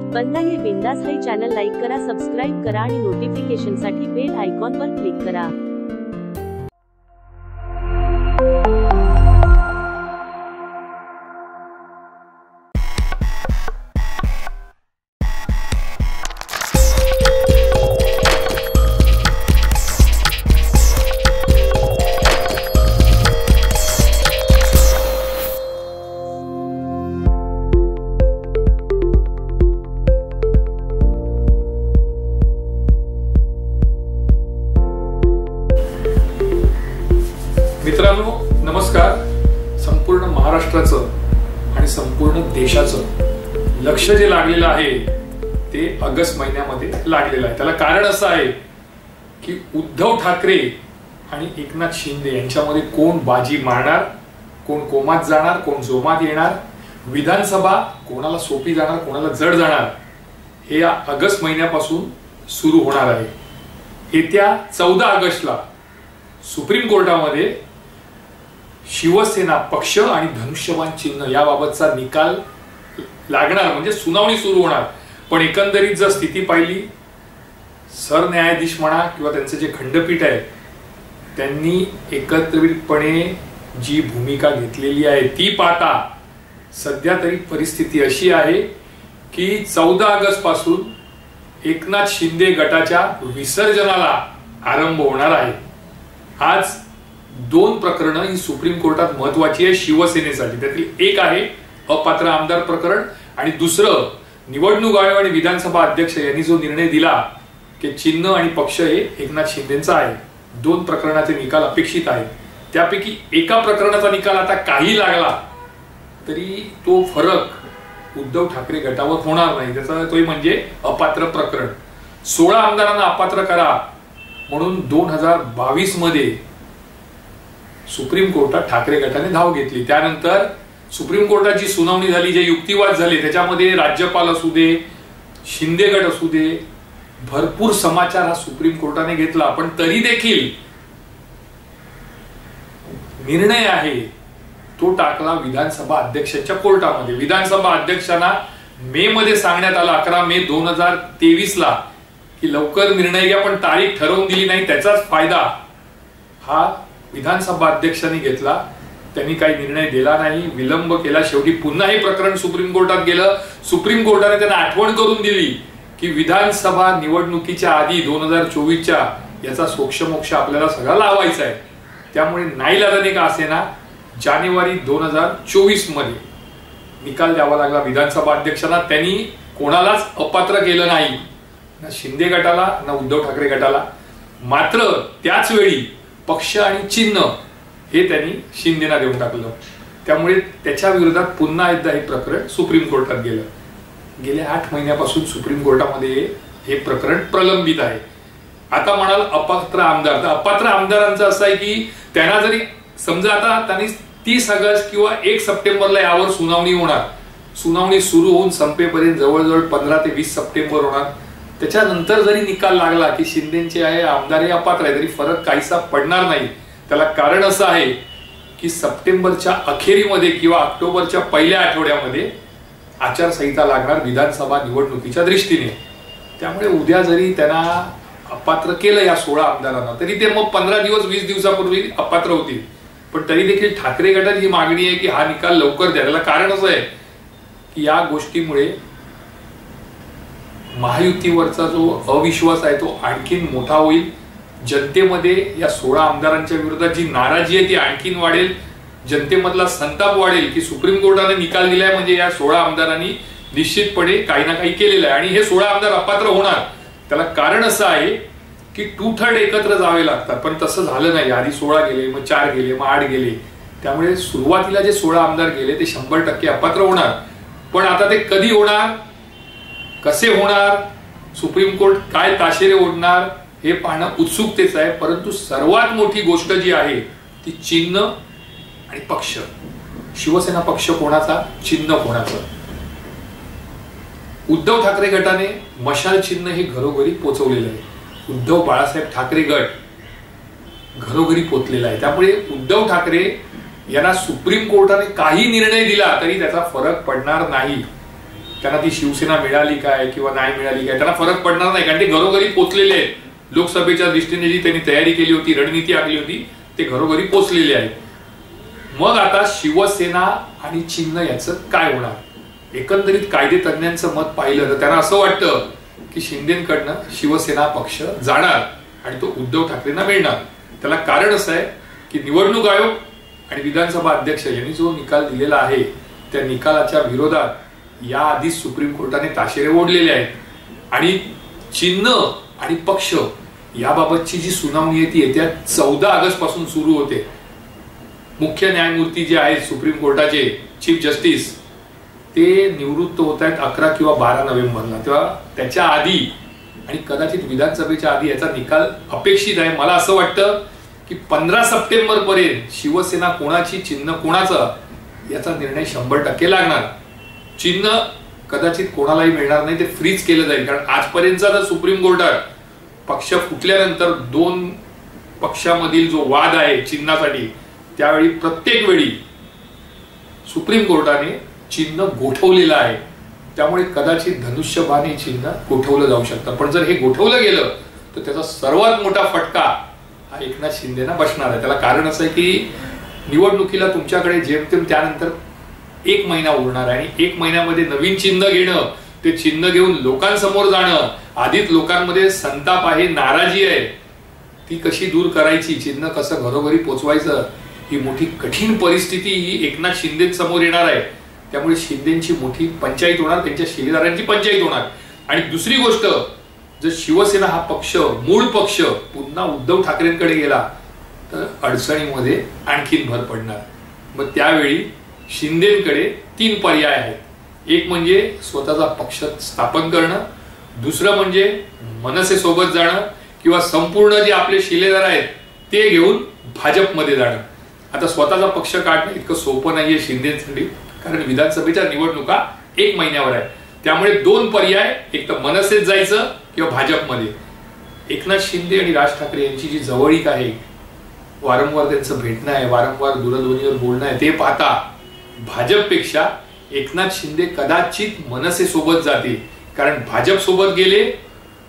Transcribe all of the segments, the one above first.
बंदा ये बिंदास है चॅनल लाईक करा, सबस्क्राइब करा आणि नोटिफिकेशनसाठी बेल आयकॉनवर क्लिक करा। मित्रांनो नमस्कार। संपूर्ण महाराष्ट्राचं आणि संपूर्ण देशाचं लक्ष जे लागलेलं आहे ते ऑगस्ट महिन्यामध्ये लागलेलं आहे। त्याला कारण असं आहे की उद्धव ठाकरे आणि एकनाथ शिंदे यांच्यामध्ये कोण बाजी मारणार, कोण कोमात जाणार, कोण जोमात येणार, विधानसभा कोणाला सोपी जाणार, कोणाला जड जाणार, हे या ऑगस्ट महिन्यापासून सुरू होणार आहे। येत्या 14 ऑगस्टला सुप्रीम कोर्टामध्ये शिवसेना पक्ष आणि धनुष्यबाण चिन्ह याबाबतचा निकाल लागणार, म्हणजे सुनावणी सुरू होणार। पण एकंदरीत जर स्थिती पाहिली, सरन्यायाधीश म्हणा किंवा त्यांचे जे खंडपीठ आहे त्यांनी एकत्रितपणे जी भूमिका घेतलेली आहे ती पाहता सध्या तरी परिस्थिती अशी आहे की 14 ऑगस्ट पासून एकनाथ शिंदे गटाच्या विसर्जनाला आरंभ होणार आहे। आज 2 प्रकरणं ही सुप्रीम कोर्टात महत्वाची आहे शिवसेनेसाठी। त्यातील एक आहे अपात्र आमदार प्रकरण आणि दुसरं निवडणूक आयोग आणि विधानसभा अध्यक्ष यांनी जो निर्णय दिला की चिन्ह आणि पक्ष हे एकनाथ शिंदेंचा आहे। 2 प्रकरणाचे निकाल अपेक्षित आहेत। त्यापैकी एका प्रकरणाचा निकाल आता काही लागला तरी तो फरक उद्धव ठाकरे गटावर होणार नाही। त्याचा तो म्हणजे अपात्र प्रकरण। 16 आमदारांना अपात्र करा म्हणून 2022 मध्ये सुप्रीम कोर्टात ठाकरे गटाने धाव घेतली। त्यानंतर सुप्रीम कोर्टाची सुनावणी झाली, जे युक्तिवाद झाले त्याच्यामध्ये राज्यपाल असू दे, शिंदे गट असू दे, भरपूर समाचार हा सुप्रीम कोर्टाने घेतला। पण तरी देखील निर्णय आहे तो टाकला विधानसभा अध्यक्षांच्या कोर्टामध्ये। विधानसभा अध्यक्षांना मे मध्ये सांगण्यात आलं 11 मे 2023 ला की लवकर निर्णय घ्या, पण तारीख ठरवून दिली नाही। त्याचाच फायदा हा विधानसभा अध्यक्षांनी घेतला। त्यांनी काही निर्णय दिला नाही, विलंब केला। शेवटी पुन्हा हे प्रकरण सुप्रीम कोर्टात गेलं। सुप्रीम कोर्टाने त्यांना आठवण करून दिली की विधानसभा निवडणुकीच्या आधी 2024च्या याचा सोक्षमोक्ष आपल्याला सगळा लावायचा आहे। त्यामुळे नाईलाजाने का असेना जानेवारी 2024 मध्ये निकाल द्यावा लागला विधानसभा अध्यक्षांना। त्यांनी कोणालाच अपात्र केलं नाही, ना शिंदे गटाला ना उद्धव ठाकरे गटाला। मात्र त्याच वेळी पक्ष आणि चिन्ह हे त्यांनी शिंदेना देऊन टाकलं। त्यामुळे त्याच्या विरोधात पुन्हा एकदा हे प्रकरण सुप्रीम कोर्टात गेलं। गेल्या 8 महिन्यापासून सुप्रीम कोर्टामध्ये हे प्रकरण प्रलंबित आहे। आता म्हणाल अपात्र आमदार, तर अपात्र आमदारांचं असं आहे की त्यांना जरी समजा आता त्यांनी 30 ऑगस्ट किंवा 1 सप्टेंबरला यावर सुनावणी होणार, सुनावणी सुरू होऊन संपेपर्यंत जवळजवळ 15 ते 20 सप्टेंबर होणार। त्याच्यानंतर जरी निकाल लागला की शिंदेचे आहे आमदार हे अपात्र आहे, तरी फरक काहीसा पडणार नाही। त्याला कारण असं आहे की सप्टेंबरच्या अखेरीमध्ये किंवा ऑक्टोबरच्या पहिल्या आठवड्यामध्ये आचारसंहिता लागणार विधानसभा निवडणुकीच्या दृष्टीने। त्यामुळे उद्या जरी त्यांना अपात्र केलं या 16 आमदारांना, तरी ते मग 15 दिवस 20 दिवसापूर्वी अपात्र होतील। पण तरी देखील ठाकरे गटाची ही मागणी आहे की हा निकाल लवकर द्या। त्याला कारण असं आहे की या गोष्टीमुळे महायुतीवरचा जो अविश्वास आहे तो आणखीन मोठा होईल। जनतेमध्ये या 16 आमदारांच्या विरोधात जी नाराजी आहे ती आणखीन वाढेल। जनतेमधला संताप वाढेल की सुप्रीम कोर्टाने निकाल दिलाय म्हणजे या 16 आमदारांनी निश्चितपणे काही ना काही केलेलं आहे आणि हे 16 आमदार अपात्र होणार। त्याला कारण असं आहे की 2/3 एकत्र जावे लागतात, पण तसं झालं नाही। आधी 16 गेले, मग 4 गेले, मग 8 गेले। त्यामुळे सुरुवातीला जे 16 आमदार गेले ते 100% अपात्र होणार। पण आता ते कधी होणार, कसे होणार, सुप्रीम कोर्ट काय ताशेरे ओढणार हे पाहणं उत्सुकतेचं आहे। परंतु सर्वात मोठी गोष्ट जी आहे ती चिन्ह आणि पक्ष। शिवसेना पक्ष कोणाचा, चिन्ह कोणाचं। उद्धव ठाकरे गटाने मशाल चिन्ह हे घरोघरी पोहोचवलेलं आहे। उद्धव बाळासाहेब ठाकरे गट घरोघरी पोहोचलेला आहे। त्यामुळे उद्धव ठाकरे यांना सुप्रीम कोर्टाने काही निर्णय दिला तरी त्याचा फरक पडणार नाही। त्यांना ती शिवसेना मिळाली काय किंवा नाही मिळाली काय त्यांना फरक पडणार नाही, कारण ते घरोघरी पोचलेले आहेत. लोकसभेच्या दृष्टीने जी त्यांनी तयारी केली होती, रणनीती आखली होती, ते घरोघरी पोचलेले आहेत. मग आता शिवसेना आणि चिन्ह याचं काय होणार? एकंदरीत कायदे तज्ञांचं मत पाहिलं तर त्यांना असं वाटतं की शिंदेकडनं शिवसेना पक्ष जाणार आणि तो उद्धव ठाकरेंना मिळणार. त्याला कारण असं आहे की निवडणूक आयोग आणि विधानसभा अध्यक्ष यांनी जो निकाल दिलेला आहे त्या निकालाच्या विरोधात याआधी सुप्रीम कोर्टाने ताशेरे ओढलेले आहेत आणि चिन्ह आणि पक्ष याबाबतची जी सुनावणी आहे ती येत्या 14 ऑगस्ट पासून सुरू होते. मुख्य न्यायमूर्ती जे आहेत सुप्रीम कोर्टाचे चीफ जस्टिस ते निवृत्त होत आहेत 11 किंवा 12 नोव्हेंबरला. तेव्हा त्याच्या आधी आणि कदाचित विधानसभेच्या आधी याचा निकाल अपेक्षित आहे. मला असं वाटतं की 15 सप्टेंबर पर्यंत शिवसेना कोणाची चिन्ह कोणाचं याचा निर्णय 100% लागणार. चिन्ह कदाचित कोणालाही मिळणार नाही, ते फ्रीज केलं जाईल. कारण आजपर्यंतचा जर सुप्रीम कोर्टात पक्ष फुटल्यानंतर 2 पक्षामधील जो वाद आहे चिन्हासाठी त्यावेळी प्रत्येक वेळी सुप्रीम कोर्टाने चिन्ह गोठवलेलं आहे. त्यामुळे कदाचित धनुष्यबाण हे चिन्ह गोठवलं जाऊ शकतं. पण जर हे गोठवलं गेलं तर त्याचा सर्वात मोठा फटका हा एकनाथ शिंदेना बसणार आहे. त्याला कारण असं आहे की निवडणुकीला तुमच्याकडे जेमतेम त्यानंतर 1 महिना उरणार आहे आणि 1 महिन्यामध्ये नवीन चिन्ह घेणं, ते चिन्ह घेऊन लोकांसमोर जाणं, आधीच लोकांमध्ये संताप आहे, नाराजी आहे, ती कशी दूर करायची, चिन्ह कसं घरोघरी पोचवायचं, ही मोठी कठीण परिस्थिती ही एकनाथ शिंदे समोर येणार आहे. त्यामुळे शिंदेची मोठी पंचायत होणार, त्यांच्या शिलेदारांची पंचायत होणार. आणि दुसरी गोष्ट, जर शिवसेना हा पक्ष मूळ पक्ष पुन्हा उद्धव ठाकरेंकडे गेला तर अडचणीमध्ये आणखीन भर पडणार. मग त्यावेळी शिंदेकडे 3 पर्याय आहेत. एक म्हणजे स्वतःचा पक्ष स्थापन करणं, दुसरं म्हणजे मनसे सोबत जाणं किंवा संपूर्ण जे आपले शिलेदार आहेत ते घेऊन भाजपमध्ये जाणं. आता स्वतःचा पक्ष काढणं इतकं सोपं नाहीये शिंदेसाठी, कारण विधानसभेच्या निवडणुका 1 महिन्यावर आहे. त्यामुळे 2 पर्याय, एक तर मनसेत जायचं किंवा भाजपमध्ये. एकनाथ शिंदे आणि राज ठाकरे यांची जी जवळीक आहे, वारंवार त्यांचं भेटणं आहे, वारंवार दूरध्वनीवर बोलणं आहे, ते पाहता भाजपपेक्षा एकनाथ शिंदे कदाचित मनसे सोबत जातील. कारण भाजप सोबत गेले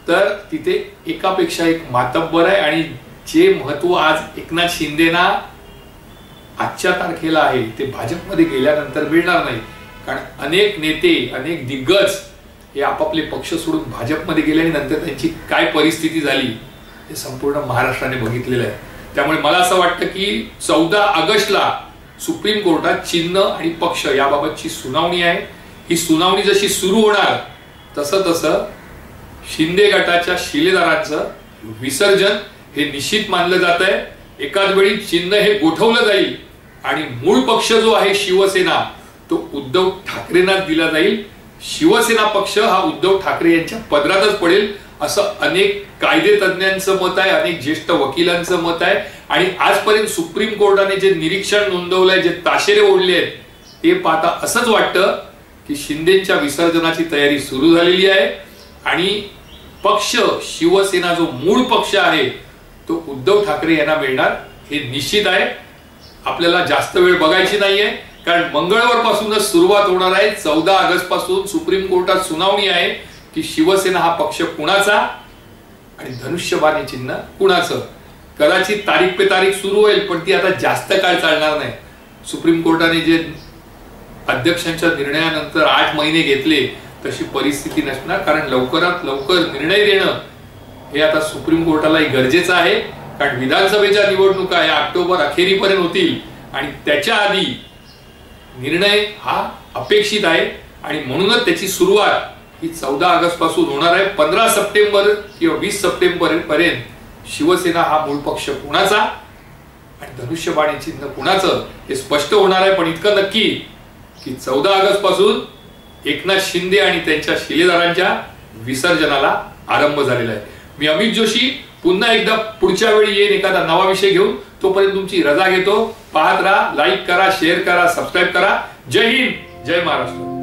तर तिथे एकापेक्षा एक मातब्बर आहे आणि जे महत्व आज एकनाथ शिंदेना आजच्या तारखेला आहे ते भाजपमध्ये गेल्यानंतर मिळणार नाही. कारण अनेक नेते, अनेक दिग्गज हे आपापले पक्ष सोडून भाजपमध्ये गेले आणि नंतर त्यांची काय परिस्थिती झाली हे संपूर्ण महाराष्ट्राने बघितलेलं आहे. त्यामुळे मला असं वाटतं की 14 ऑगस्टला सुप्रीम कोर्टात चिन्ह आणि पक्ष याबाबतची सुनावणी आहे. ही सुनावणी जशी सुरू होणार तसं तसं शिंदे गटाच्या शिलेदारांचं विसर्जन हे निश्चित मानलं जात आहे. एकाच वेळी चिन्ह हे गोठवलं जाईल आणि मूळ पक्ष जो आहे शिवसेना तो उद्धव ठाकरेंना दिला जाईल. शिवसेना पक्ष हा उद्धव ठाकरे यांच्या पदरातच पडेल असं अनेक कायदे तज्ञांचं मत आहे, अनेक ज्येष्ठ वकिलांचं मत आहे. आणि आजपर्यंत सुप्रीम कोर्टाने जे निरीक्षण नोंदवलंय, जे ताशेरे ओढले आहेत, ते पाहता असंच वाटतं की शिंदेच्या विसर्जनाची तयारी सुरू झालेली आहे आणि पक्ष शिवसेना जो मूळ पक्ष आहे तो उद्धव ठाकरे यांना मिळणार हे निश्चित आहे. आपल्याला जास्त वेळ बघायची नाहीये, कारण मंगळवार पासूनच सुरुवात होणार आहे. 14 ऑगस्ट पासून सुप्रीम कोर्टात सुनावणी आहे की शिवसेना हा पक्ष कुणाचा आणि धनुष्यबाण चिन्ह कुणाचं. कदाचित तारीख पे तारीख सुरू होईल, पण ती आता जास्त काळ चालणार नाही. सुप्रीम कोर्टाने जे अध्यक्षांच्या निर्णयानंतर 8 महिने घेतले तशी परिस्थिती नसणार, कारण लवकरात लवकर निर्णय देणं हे आता सुप्रीम कोर्टालाही गरजेचं आहे. कारण विधानसभेच्या निवडणुका या ऑक्टोबर अखेरीपर्यंत होतील आणि त्याच्या आधी निर्णय हा अपेक्षित आहे आणि म्हणूनच त्याची सुरुवात ही 14 ऑगस्ट पासून होणार आहे. 15 सप्टेंबर किंवा 20 सप्टेंबर पर्यंत शिवसेना हा मूळ पक्ष कुणाचा आणि धनुष्यबाण चिन्ह कुणाचं हे स्पष्ट होणार आहे. पण इतकं नक्की की 14 ऑगस्ट पासून एकनाथ शिंदे आणि त्यांच्या शिलेदारांच्या विसर्जनाला आरंभ झालेला आहे. मी अमित जोशी पुन्हा एकदा पुढच्या वेळी येईन एखादा नवा विषय घेऊन. तोपर्यंत तुमची रजा घेतो. पाहत राहा, लाईक करा, शेअर करा, सबस्क्राईब करा. जय हिंद, जय महाराष्ट्र.